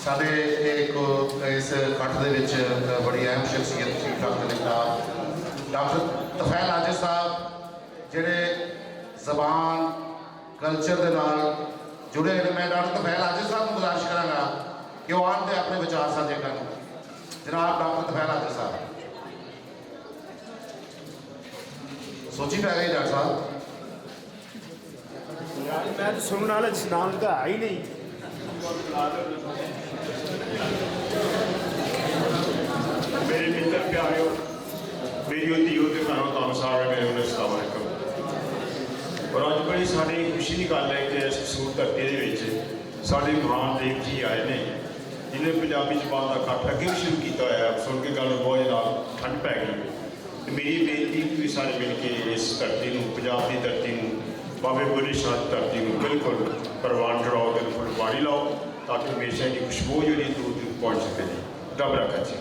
साढ़े एक इस इकट्ठ के बड़ी अहम शख्सियत सी डॉक्टर तफैल आजिज साहब जिहड़े जबान कल्चर के नाल जुड़े हैं। मैं डॉक्टर तफैल आजिज साहब को गुजारिश कराँगा कि वो आन अपने विचार साझे कर। जनाब डॉक्टर तफैल आजिज साहब, सोची पै गई डॉक्टर साहब। मैं तो सुनने वाले नाम तो है ही नहीं। मेरे मित्र प्यारे मेरी धीओ तो घरों तुम सारे मेरे उन्हें अस्सलाम वालेकुम। और अज बड़ी साड़ी खुशी की गल है कि इस सूर धरती के साढ़े महान देव जी आए हैं जिन्हें पंजाबी जबान का इकट्ठ अगे भी शुरू किया होया। सुन के गल बहुत ज़्यादा ठंड पै गई। मेरी बेनती कि सारे मिल के इस धरती को पंजाब की धरती को बाबे बुले शाह धरती को बिल्कुल परवान चढ़ाओ, बिल्कुल पानी लाओ ताकि हमेशा की खुशबू जी दूर दूर पहुँच सके। रब रखा जी।